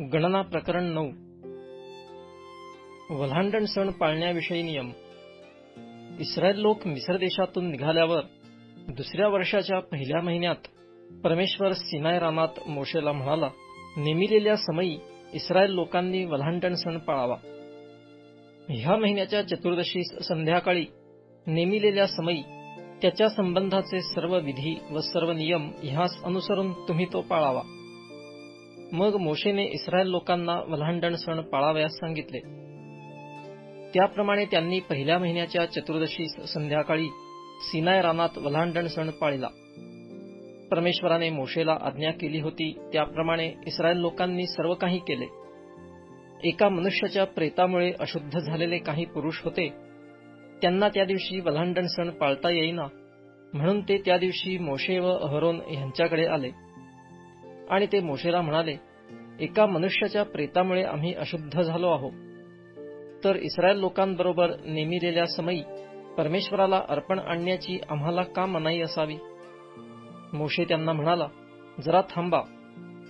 गणना प्रकरण 9 वल्हांडण सण पाळण्याविषयी नियम. इस्रायल लोक मिस्र देशातून निघाल्यावर दुसऱ्या वर्षाच्या पहिल्या महिन्यात परमेश्वर सिनाय रानात मोशेला म्हणाला, नेमिलेल्या समयी इस्रायल लोकांनी वल्हांडण सण पाळावा. ह्या महिन्याच्या चतुर्दशीस संध्याकाळी नेमिलेल्या समयी त्याच्या संबंधाचे सर्व विधी व सर्व नियम ह्यास अनुसरून तुम्ही तो पाळावा. मग मोशेने इस्रायल लोकांना वल्हांडण सण पाळावयास सांगितले. त्याप्रमाणे त्यांनी पहिल्या महिन्याच्या चतुर्दशीस संध्याकाळी सिनाय रानात वल्हांडण सण पाळला. परमेश्वराने मोशेला आज्ञा केली होती त्याप्रमाणे इस्रायल लोकांनी सर्व काही केले. एका मनुष्याच्या प्रेतामुळे अशुद्ध झालेले काही पुरुष होते. त्यांना त्या दिवशी वल्हांडण सण पाळता येईना, म्हणून ते त्या दिवशी मोशे व अहरोन यांच्याकडे आले आणि ते मोशेला म्हणाले, एका मनुष्याच्या प्रेतामुळे आम्ही अशुद्ध झालो आहोत. तर इस्रायल लोकांबरोबर नेमिलेल्या समयी परमेश्वराला अर्पण आणण्याची आम्हाला का मनाई असावी? मोशे त्यांना म्हणाला, जरा थांबा,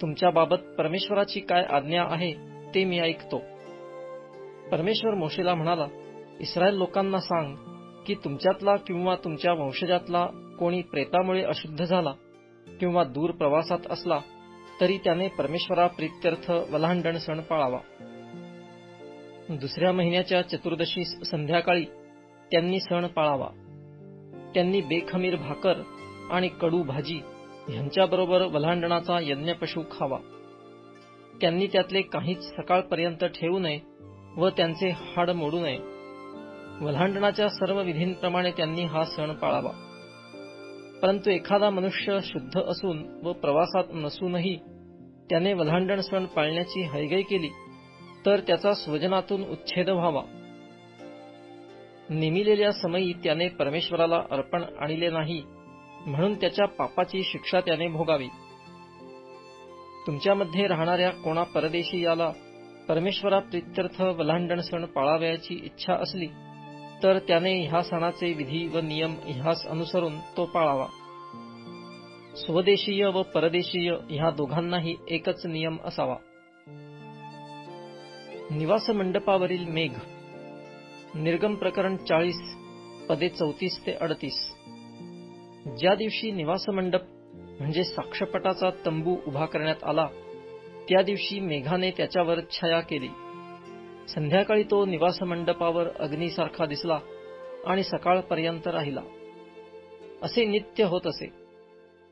तुमच्याबाबत परमेश्वराची काय आज्ञा आहे ते मी ऐकतो. परमेश्वर मोशेला म्हणाला, इस्रायल लोकांना सांग की तुमच्यातला किंवा तुमच्या वंशजातला कोणी प्रेतामुळे अशुद्ध झाला किंवा दूर प्रवासात असला तरी त्याने परमेश्वराप्रीत्यर्थ वल्हांडण सण पाळावा. दुसऱ्या महिन्याच्या चतुर्दशीस संध्याकाळी त्यांनी सण पाळावा. त्यांनी बेखमीर भाकर आणि कडू भाजी ह्यांच्याबरोबर वल्हांडणाचा यज्ञपशु खावा. त्यांनी त्यातले काहीच सकाळपर्यंत ठेवू नये व त्यांचे हाड मोडू नये. वल्हांडणाच्या सर्व विधींप्रमाणे त्यांनी हा सण पाळावा. परंतु एखादा मनुष्य शुद्ध असून व प्रवासात नसूनही त्याने वल्हांडण सण पाळण्याची हयगय केली तर त्याचा स्वजनातून उच्छेद व्हावा. नेमिलेल्या समयी त्याने परमेश्वराला अर्पण आणले नाही, म्हणून त्याच्या पापाची शिक्षा त्याने भोगावी. तुमच्यामध्ये राहणाऱ्या कोणा परदेशीयाला परमेश्वराप्रीत्यर्थ वल्हांडण सण पाळावयाची इच्छा असली तर त्याने ह्या सणाचे विधी व नियम ह्यास अनुसरून तो पाळावा. स्वदेशीय व परदेशीय ह्या दोघांनाही एकच नियम असावा. निवास मंडपावरील मेघ. निर्गम प्रकरण 40 पदे 34 ते 38. ज्या दिवशी निवास मंडप म्हणजे साक्षपटाचा तंबू उभा करण्यात आला त्या दिवशी मेघाने त्याच्यावर छाया केली. संध्याकाळी तो निवास मंडपावर अग्नीसारखा दिसला आणि सकाळपर्यंत राहिला. असे नित्य होत असे.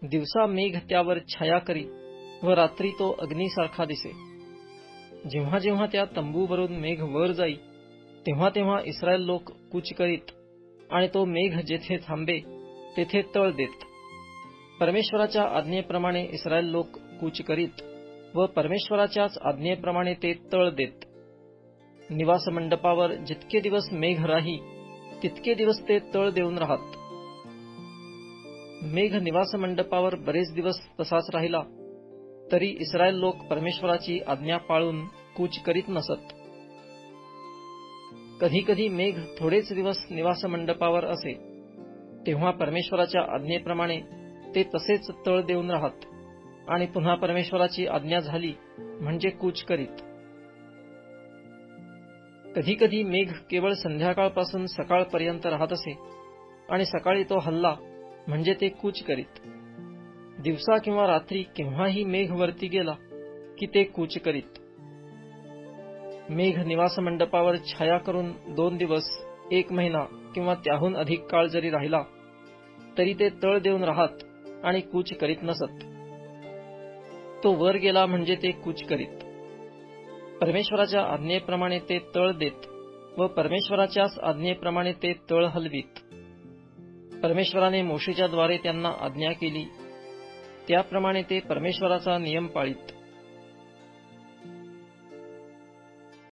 दिवसा मेघ त्यावर छाया करी व रात्री तो अग्नीसारखा दिसे. जेव्हा जेव्हा त्या तंबूवरून मेघ वर जाई तेव्हा तेव्हा इस्रायल लोक कूच करीत आणि तो मेघ जेथे थांबे तेथे तळ देत. परमेश्वराच्या आज्ञेप्रमाणे इस्रायल लोक कूच करीत व परमेश्वराच्याच आज्ञेप्रमाणे ते तळ देत. निवास मंडपावर जितके दिवस मेघ राही तितके दिवस ते तळ देऊन राहत. मेघ निवास मंडपावर बरेच दिवस तसाच राहिला तरी इस्रायल लोक परमेश्वराची आज्ञा पाळून कूच करीत नसत. कधी कधी मेघ थोडेच दिवस निवास मंडपावर असे तेव्हा परमेश्वराच्या आज्ञेप्रमाणे ते तसेच तळ देऊन राहत आणि पुन्हा परमेश्वराची आज्ञा झाली म्हणजे कूच करीत. कधी कधी मेघ केवळ संध्याकाळपासून सकाळपर्यंत राहत असे आणि सकाळी तो हलला म्हणजे ते कूच करीत. दिवसा किंवा रात्री केव्हाही मेघ वरती गेला की ते कूच करीत. मेघ निवास मंडपावर छाया करून 2 दिवस, 1 महिना किंवा त्याहून अधिक काळ जरी राहिला तरी ते तळ देऊन राहत आणि कूच करीत नसत. तो वर गेला म्हणजे ते कूच करीत. परमेश्वराच्या आज्ञेप्रमाणे ते तळ देत व परमेश्वराच्याच आज्ञेप्रमाणे ते तळ हलवीत. परमेश्वराने मोशेच्या द्वारे त्यांना आज्ञा केली त्याप्रमाणे ते परमेश्वराचा नियम पाळीत.